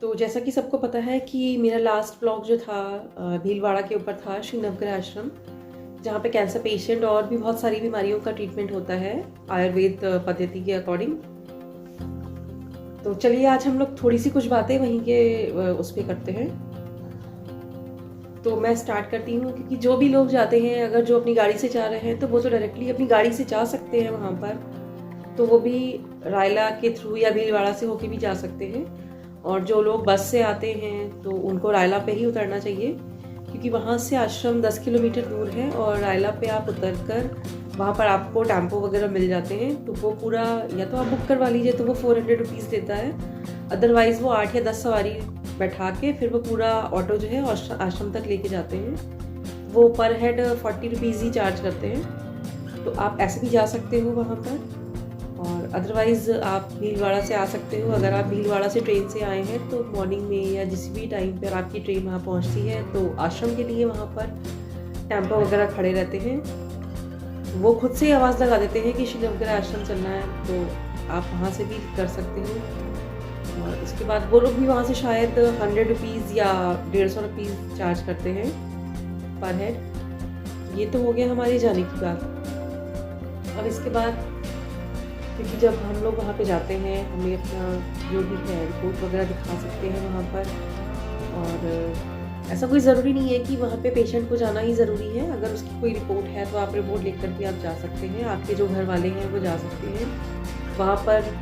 तो जैसा कि सबको पता है कि मेरा लास्ट ब्लॉग जो था भीलवाड़ा के ऊपर था, श्री नवग्रह आश्रम, जहाँ पे कैंसर पेशेंट और भी बहुत सारी बीमारियों का ट्रीटमेंट होता है आयुर्वेद पद्धति के अकॉर्डिंग। तो चलिए आज हम लोग थोड़ी सी कुछ बातें वहीं के उस पर करते हैं। तो मैं स्टार्ट करती हूँ, क्योंकि जो भी लोग जाते हैं, अगर जो अपनी गाड़ी से जा रहे हैं तो वो तो डायरेक्टली अपनी गाड़ी से जा सकते हैं वहाँ पर, तो वो भी रायला के थ्रू या भीलवाड़ा से होके भी जा सकते हैं। और जो लोग बस से आते हैं तो उनको रायला पे ही उतरना चाहिए, क्योंकि वहाँ से आश्रम 10 किलोमीटर दूर है और रायला पे आप उतर कर वहाँ पर आपको टेम्पो वगैरह मिल जाते हैं। तो वो पूरा या तो आप बुक करवा लीजिए, तो वो 400 रुपीज़ देता है। अदरवाइज़ वो 8 या 10 सवारी बैठा के फिर वो पूरा ऑटो जो है आश्रम तक लेके जाते हैं। वो पर हेड 40 रुपीज़ ही चार्ज करते हैं। तो आप ऐसे भी जा सकते हो वहाँ पर, और अदरवाइज़ आप भीलवाड़ा से आ सकते हो। अगर आप भीलवाड़ा से ट्रेन से आए हैं तो मॉर्निंग में या जिस भी टाइम पर आपकी ट्रेन वहाँ पहुँचती है, तो आश्रम के लिए वहाँ पर टेम्पो वगैरह खड़े रहते हैं। वो खुद से आवाज़ लगा देते हैं कि श्री नवग्रह आश्रम चलना है, तो आप वहाँ से भी कर सकते हो। और उसके बाद वो लोग भी वहाँ से शायद 100 रुपीज़ या 150 रुपीज़ चार्ज करते हैं पर हेड। ये तो हो गया हमारे जाने की बात। अब इसके बाद, क्योंकि जब हम लोग वहाँ पे जाते हैं, हमें अपना जो भी है रिपोर्ट वगैरह दिखा सकते हैं वहाँ पर। और ऐसा कोई ज़रूरी नहीं है कि वहाँ पे पेशेंट को जाना ही ज़रूरी है। अगर उसकी कोई रिपोर्ट है तो आप रिपोर्ट लेकर भी आप जा सकते हैं। आपके जो घर वाले हैं वो जा सकते हैं। वहाँ पर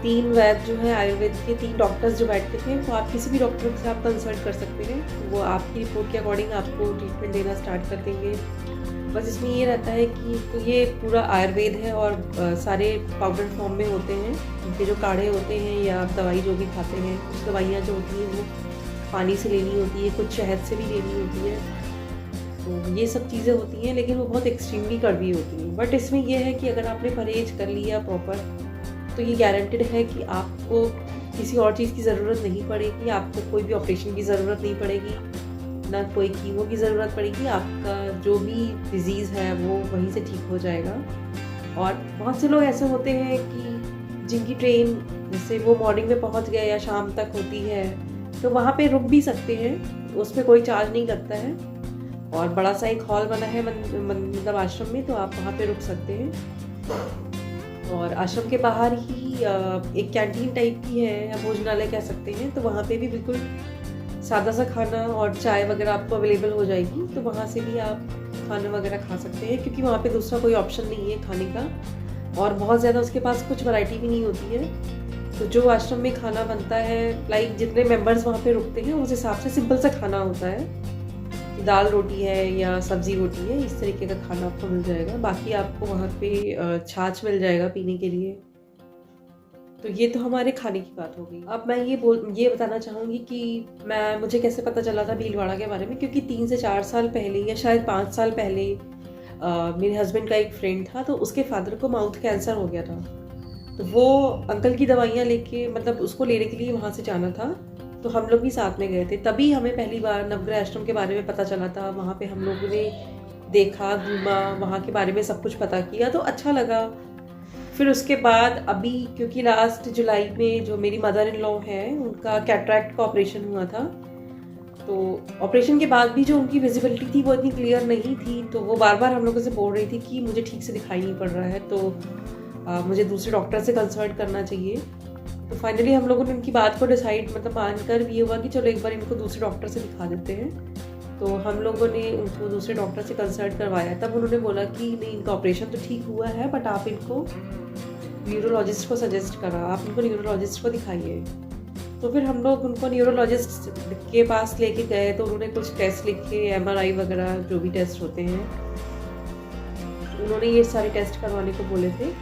3 वैद्य जो है आयुर्वेद के, 3 डॉक्टर्स जो बैठते थे, तो आप किसी भी डॉक्टर से आप कंसल्ट कर सकते हैं। वो आपकी रिपोर्ट के अकॉर्डिंग आपको ट्रीटमेंट देना स्टार्ट कर देंगे। बस इसमें ये रहता है कि तो ये पूरा आयुर्वेद है और सारे पाउडर फॉर्म में होते हैं। उनके जो काढ़े होते हैं या दवाई जो भी खाते हैं, कुछ दवाइयाँ जो होती हैं वो पानी से लेनी होती है, कुछ शहद से भी लेनी होती है। तो ये सब चीज़ें होती हैं, लेकिन वो बहुत एक्सट्रीमली कड़वी होती हैं। बट इसमें यह है कि अगर आपने परहेज कर लिया प्रॉपर, तो ये गारंटेड है कि आपको किसी और चीज़ की ज़रूरत नहीं पड़ेगी, आपको कोई भी ऑपरेशन की ज़रूरत नहीं पड़ेगी, ना कोई कीमो की ज़रूरत पड़ेगी। आपका जो भी डिज़ीज़ है वो वहीं से ठीक हो जाएगा। और बहुत से लोग ऐसे होते हैं कि जिनकी ट्रेन जैसे वो मॉर्निंग में पहुंच गए या शाम तक होती है, तो वहाँ पे रुक भी सकते हैं, उसमें कोई चार्ज नहीं लगता है। और बड़ा सा एक हॉल बना है मतलब आश्रम में, तो आप वहाँ पे रुक सकते हैं। और आश्रम के बाहर ही एक कैंटीन टाइप की है या भोजनालय कह सकते हैं, तो वहाँ पे भी बिल्कुल सादा सा खाना और चाय वगैरह आपको अवेलेबल हो जाएगी। तो वहाँ से भी आप खाना वगैरह खा सकते हैं, क्योंकि वहाँ पे दूसरा कोई ऑप्शन नहीं है खाने का, और बहुत ज़्यादा उसके पास कुछ वैरायटी भी नहीं होती है। तो जो आश्रम में खाना बनता है, लाइक जितने मेंबर्स वहाँ पे रुकते हैं उस हिसाब से सिंपल सा खाना होता है। दाल रोटी है या सब्जी रोटी है, इस तरीके का खाना आपको मिल जाएगा। बाकी आपको वहाँ पे छाछ मिल जाएगा पीने के लिए। तो ये तो हमारे खाने की बात हो गई। अब मैं ये बताना चाहूँगी कि मुझे कैसे पता चला था भीलवाड़ा के बारे में, क्योंकि 3 से 4 साल पहले या शायद 5 साल पहले मेरे हस्बैंड का एक फ्रेंड था, तो उसके फादर को माउथ कैंसर हो गया था। तो वो अंकल की दवाइयाँ लेके, मतलब उसको लेने के लिए वहाँ से जाना था, तो हम लोग भी साथ में गए थे। तभी हमें पहली बार नवग्रह आश्रम के बारे में पता चला था। वहाँ पे हम लोगों ने देखा, घूमा, वहाँ के बारे में सब कुछ पता किया, तो अच्छा लगा। फिर उसके बाद अभी, क्योंकि लास्ट जुलाई में जो मेरी मदर इन लॉ है, उनका कैटरैक्ट का ऑपरेशन हुआ था, तो ऑपरेशन के बाद भी जो उनकी विजिबिलिटी थी वो इतनी क्लियर नहीं थी। तो वो बार बार हम लोगों से बोल रही थी कि मुझे ठीक से दिखाई नहीं पड़ रहा है, तो मुझे दूसरे डॉक्टर से कंसल्ट करना चाहिए। तो फाइनली हम लोगों ने उनकी बात को डिसाइड मानकर ये हुआ कि चलो एक बार इनको दूसरे डॉक्टर से दिखा देते हैं। तो हम लोगों ने उनको दूसरे डॉक्टर से कंसल्ट करवाया। तब उन्होंने बोला कि नहीं, इनका ऑपरेशन तो ठीक हुआ है, बट आप इनको न्यूरोलॉजिस्ट को सजेस्ट करा, आप इनको न्यूरोलॉजिस्ट को दिखाइए। तो फिर हम लोग उनको न्यूरोलॉजिस्ट के पास लेके गए, तो उन्होंने कुछ टेस्ट लिखे, MRI वगैरह जो भी टेस्ट होते हैं, उन्होंने ये सारे टेस्ट करवाने को बोले थे।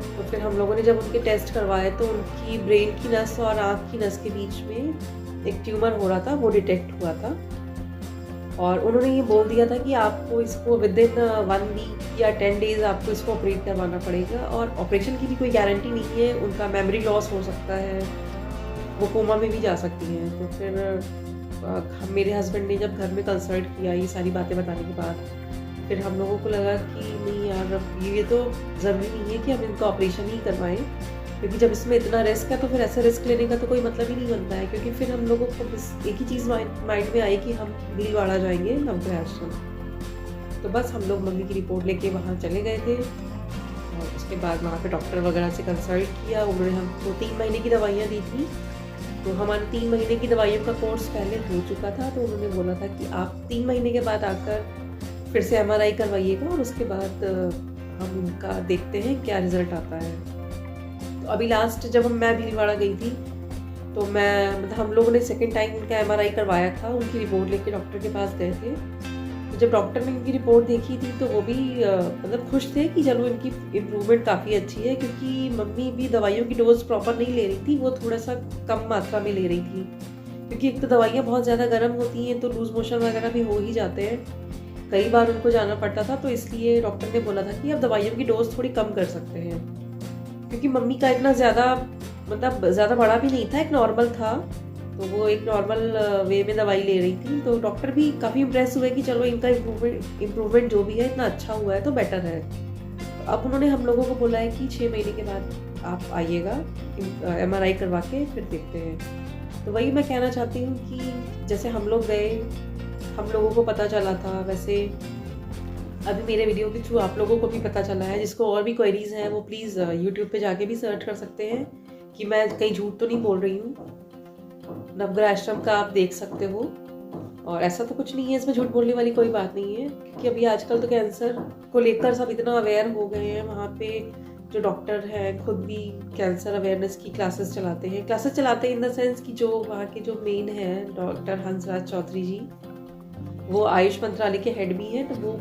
तो फिर हम लोगों ने जब उनके टेस्ट करवाए, तो उनकी ब्रेन की नस और आँख की नस के बीच में एक ट्यूमर हो रहा था, वो डिटेक्ट हुआ था। और उन्होंने ये बोल दिया था कि आपको इसको विदिन 1 वीक या 10 डेज़ आपको इसको ऑपरेट करवाना पड़ेगा। और ऑपरेशन की भी कोई गारंटी नहीं है, उनका मेमोरी लॉस हो सकता है, वो कोमा में भी जा सकती हैं। तो फिर मेरे हस्बैंड ने जब घर में कंसल्ट किया ये सारी बातें बताने के बाद, फिर हम लोगों को लगा कि नहीं यार, अब ये तो ज़रूरी नहीं है कि हम इनका ऑपरेशन ही करवाएं। क्योंकि जब इसमें इतना रिस्क है तो फिर ऐसे रिस्क लेने का तो कोई मतलब ही नहीं बनता है, क्योंकि फिर हम लोगों को बस एक ही चीज़ माइंड में आई कि हम भीलवाड़ा जाएंगे नवग्रह आश्रम। तो बस हम लोग मम्मी की रिपोर्ट लेके वहाँ चले गए थे और उसके बाद वहाँ पे डॉक्टर वगैरह से कंसल्ट किया। उन्होंने हमको 3 महीने की दवाइयाँ दी थी। तो हमारे 3 महीने की दवाइयों का कोर्स पहले हो चुका था, तो उन्होंने बोला था कि आप 3 महीने के बाद आकर फिर से MRI करवाइएगा और उसके बाद हम उनका देखते हैं क्या रिजल्ट आता है। तो अभी लास्ट जब मैं भीलवाड़ा गई थी तो हम लोगों ने सेकेंड टाइम उनका MRI करवाया था। उनकी रिपोर्ट लेके डॉक्टर के पास गए थे। तो जब डॉक्टर ने उनकी रिपोर्ट देखी थी तो वो भी खुश थे कि चलो इनकी इम्प्रूवमेंट काफ़ी अच्छी है, क्योंकि मम्मी भी दवाइयों की डोज प्रॉपर नहीं ले रही थी, वो थोड़ा सा कम मात्रा में ले रही थी, क्योंकि एक तो दवाइयाँ बहुत ज़्यादा गर्म होती हैं तो लूज मोशन वगैरह भी हो ही जाते हैं, कई बार उनको जाना पड़ता था। तो इसलिए डॉक्टर ने बोला था कि आप दवाइयों की डोज थोड़ी कम कर सकते हैं, क्योंकि मम्मी का इतना ज़्यादा बड़ा भी नहीं था, एक नॉर्मल था, तो वो एक नॉर्मल वे में दवाई ले रही थी। तो डॉक्टर भी काफ़ी इम्प्रेस हुए कि चलो इनका इम्प्रूवमेंट जो भी है इतना अच्छा हुआ है तो बेटर है। तो अब उन्होंने हम लोगों को बोला है कि 6 महीने के बाद आप आइएगा, MRI करवा के फिर देखते हैं। तो वही मैं कहना चाहती हूँ कि जैसे हम लोग गए, हम लोगों को पता चला था, वैसे अभी मेरे वीडियो के थ्रू आप लोगों को भी पता चला है। जिसको और भी क्वेरीज हैं वो प्लीज़ यूट्यूब पे जाके भी सर्च कर सकते हैं कि मैं कहीं झूठ तो नहीं बोल रही हूँ। नवग्रह आश्रम का आप देख सकते हो, और ऐसा तो कुछ नहीं है, इसमें झूठ बोलने वाली कोई बात नहीं है, क्योंकि अभी आजकल तो कैंसर को लेकर सब इतना अवेयर हो गए हैं। वहाँ पे जो डॉक्टर हैं खुद भी कैंसर अवेयरनेस की क्लासेस चलाते हैं इन द सेंस कि जो वहाँ के जो मेन हैं डॉक्टर हंसराज चौधरी जी, वो आयुष मंत्रालय के हेड भी हैं। तो वो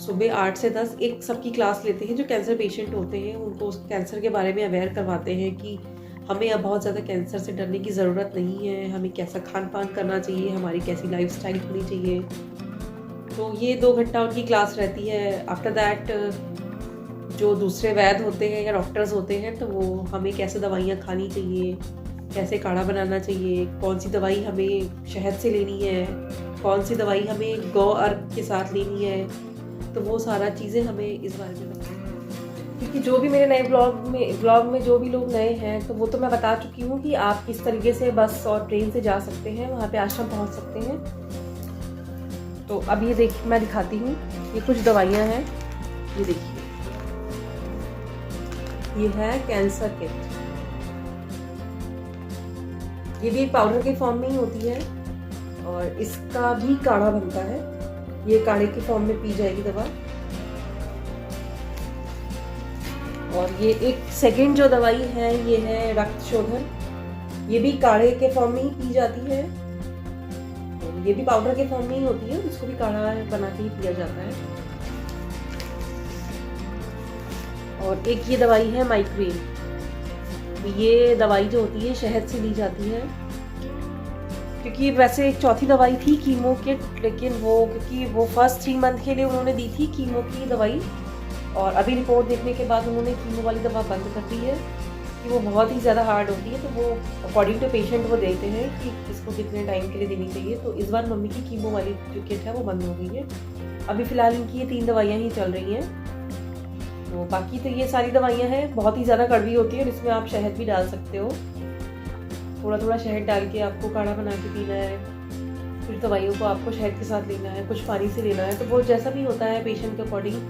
सुबह 8 से 10 एक सबकी क्लास लेते हैं जो कैंसर पेशेंट होते हैं, उनको उस कैंसर के बारे में अवेयर करवाते हैं कि हमें अब बहुत ज़्यादा कैंसर से डरने की ज़रूरत नहीं है, हमें कैसा खान पान करना चाहिए, हमारी कैसी लाइफस्टाइल होनी चाहिए। तो ये 2 घंटा उनकी क्लास रहती है। आफ्टर दैट जो दूसरे वैद्य होते हैं या डॉक्टर्स होते हैं तो वो हमें कैसे दवाइयाँ खानी चाहिए, कैसे काढ़ा बनाना चाहिए, कौन सी दवाई हमें शहद से लेनी है, कौन सी दवाई हमें गौ अर्क के साथ लेनी है, तो वो सारा चीज़ें हमें इस बारे में बताएं। क्योंकि जो भी मेरे नए ब्लॉग में जो भी लोग नए हैं तो वो तो मैं बता चुकी हूँ कि आप किस तरीके से बस और ट्रेन से जा सकते हैं, वहाँ पे आश्रम पहुँच सकते हैं। तो अब ये मैं दिखाती हूँ, ये कुछ दवाइयाँ हैं, ये देखिए, ये है कैंसर किट। ये भी एक पाउडर के फॉर्म में ही होती है और इसका भी काढ़ा बनता है। ये काढ़े के फॉर्म में पी जाएगी दवा। और ये एक सेकंड जो दवाई है ये है रक्त शोधन, ये भी काढ़े के फॉर्म में ही पी जाती है। ये भी पाउडर के फॉर्म में ही होती है, उसको भी काढ़ा बना के ही पिया जाता है। और एक ये दवाई है माइग्रेन। ये दवाई जो होती है शहद से ली जाती है, क्योंकि वैसे एक चौथी दवाई थी कीमो किट, लेकिन क्योंकि वो फर्स्ट 3 मंथ के लिए उन्होंने दी थी कीमो की दवाई, और अभी रिपोर्ट देखने के बाद उन्होंने कीमो वाली दवा बंद कर दी है कि वो बहुत ही ज़्यादा हार्ड होती है। तो वो अकॉर्डिंग टू पेशेंट वो देते हैं कि किसको कितने टाइम के लिए देनी चाहिए। तो इस बार मम्मी की कीमो वाली जो किट है वो बंद हो गई है। अभी फ़िलहाल इनकी ये 3 दवाइयाँ ही चल रही हैं। तो बाकी तो ये सारी दवाइयाँ हैं, बहुत ही ज़्यादा कड़वी होती है और इसमें आप शहद भी डाल सकते हो। थोड़ा थोड़ा शहद डाल के आपको काढ़ा बना के पीना है। कुछ दवाइयों को आपको शहद के साथ लेना है, कुछ पानी से लेना है, तो वो जैसा भी होता है पेशेंट के अकॉर्डिंग।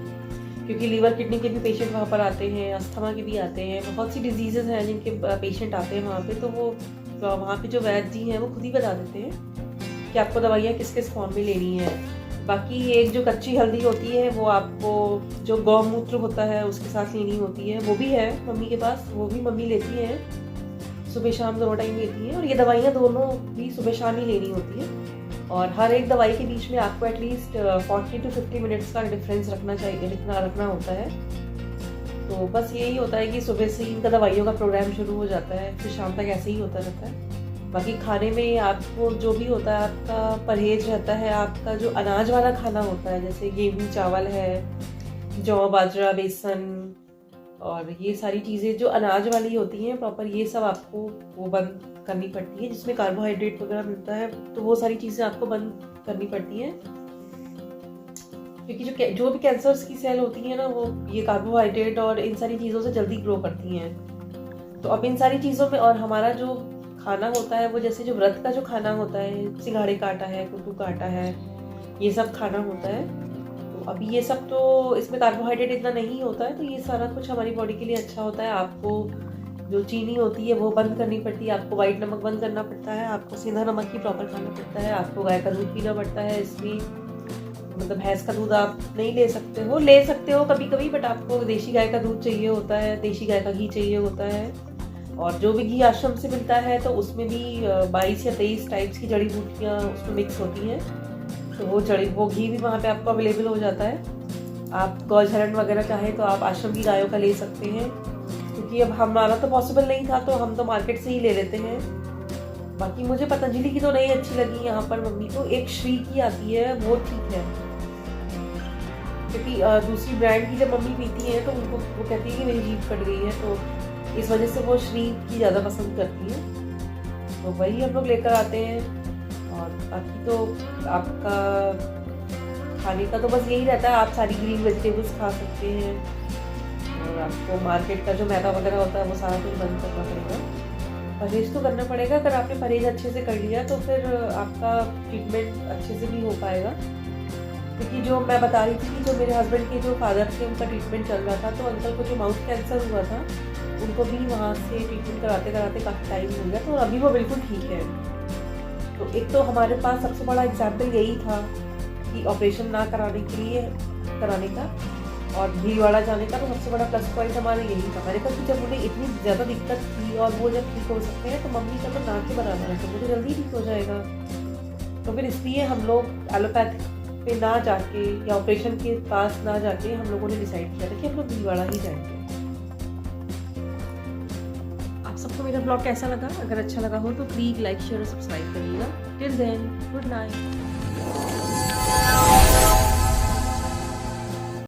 क्योंकि लीवर किडनी के भी पेशेंट वहाँ पर आते हैं, अस्थमा के भी आते हैं, बहुत सी डिजीज़ेज हैं जिनके पेशेंट आते हैं वहाँ पे। तो वो वहाँ पे जो वैद्य जी हैं वो खुद ही बता देते हैं कि आपको दवाइयाँ किस किस फॉर्म में लेनी है। बाकी एक जो कच्ची हल्दी होती है वो आपको जो गौमूत्र होता है उसके साथ लेनी होती है, वो भी है मम्मी के पास, वो भी मम्मी लेती हैं, सुबह शाम दोनों टाइम लेती हैं। और ये दवाइयाँ दोनों भी सुबह शाम ही लेनी होती है। और हर एक दवाई के बीच में आपको एटलीस्ट 40 to 50 मिनट्स का डिफरेंस रखना होता है। तो बस यही होता है कि सुबह से ही इनका दवाइयों का प्रोग्राम शुरू हो जाता है, फिर शाम तक ऐसे ही होता रहता है। बाकी खाने में आपको जो भी होता है आपका परहेज रहता है, आपका जो अनाज वाला खाना होता है जैसे गेहूँ चावल है, जौ बाजरा बेसन और ये सारी चीज़ें जो अनाज वाली होती हैं प्रॉपर, ये सब आपको वो बंद करनी पड़ती है। जिसमें कार्बोहाइड्रेट वगैरह मिलता है तो वो सारी चीज़ें आपको बंद करनी पड़ती हैं, क्योंकि जो भी कैंसर्स की सेल होती हैं ना वो ये कार्बोहाइड्रेट और इन सारी चीज़ों से जल्दी ग्रो करती हैं। तो अब इन सारी चीज़ों में, और हमारा जो खाना होता है वो जैसे जो व्रत का जो खाना होता है, सिंघाड़े का आटा है, कुट्टू का आटा है, ये सब खाना होता है। तो अभी ये सब तो इसमें कार्बोहाइड्रेट इतना नहीं होता है, तो ये सारा कुछ हमारी बॉडी के लिए अच्छा होता है। आपको जो चीनी होती है वो बंद करनी पड़ती है, आपको वाइट नमक बंद करना पड़ता है, आपको सीधा नमक ही प्रॉपर खाना पड़ता है, आपको गाय का दूध पीना पड़ता है। इसमें मतलब भैंस का दूध आप नहीं ले सकते हो कभी कभी, बट आपको देशी गाय का दूध चाहिए होता है, देशी गाय का घी चाहिए होता है। और जो भी घी आश्रम से मिलता है तो उसमें भी 22 या 23 टाइप्स की जड़ी बूटियाँ उसमें मिक्स होती हैं, तो वो घी भी वहाँ पे आपको अवेलेबल हो जाता है। आप गौचरण वगैरह चाहें तो आप आश्रम की गायों का ले सकते हैं, क्योंकि अब हमारा तो पॉसिबल नहीं था, तो हम तो मार्केट से ही ले लेते हैं। बाकी मुझे पतंजलि की तो नहीं अच्छी लगी यहाँ पर मम्मी को। एक श्री की आती है, वो ठीक है, क्योंकि दूसरी ब्रांड की जब मम्मी पीती है तो उनको वो कहती है कि मेरी जीभ कट गई है, तो इस वजह से वो श्री की ज़्यादा पसंद करती है, तो वही हम लोग लेकर आते हैं। और बाकी तो आपका खाने का तो बस यही रहता है, आप सारी ग्रीन वेजिटेबल्स खा सकते हैं, और आपको मार्केट का जो मैदा वगैरह होता है वो सारा कुछ बंद करना पड़ेगा। परहेज तो करना पड़ेगा, अगर आपने परहेज अच्छे से कर लिया तो फिर आपका ट्रीटमेंट अच्छे से भी हो पाएगा। क्योंकि जो मैं बता रही थी कि जो मेरे हस्बैंड के जो फादर थे उनका ट्रीटमेंट चल रहा था, तो अंकल को जो माउथ कैंसर हुआ था उनको भी वहाँ से ट्रीटमेंट कराते कराते काफ़ी टाइम हो गया, तो अभी वो बिल्कुल ठीक है। तो एक तो हमारे पास सबसे बड़ा एग्जाम्पल यही था कि ऑपरेशन ना कराने का और भीलवाड़ा जाने का, तो सबसे बड़ा प्लस पॉइंट हमारा यही था। मैंने कहा कि जब उन्हें इतनी ज़्यादा दिक्कत थी और वो जब ठीक हो सकते हैं, तो मम्मी का तो ना के बराबर है, तो वो तो जल्दी ठीक हो जाएगा। तो फिर इसलिए हम लोग एलोपैथिक पे ना जाके या ऑपरेशन के पास ना जाके हम लोगों ने डिसाइड किया था कि हम लोग भीलवाड़ा ही जाएंगे। आप सबको मेरा ब्लॉग कैसा लगा? अगर अच्छा लगा हो तो प्लीज़ लाइक शेयर और सब्सक्राइब करिएगा। Till then, good night.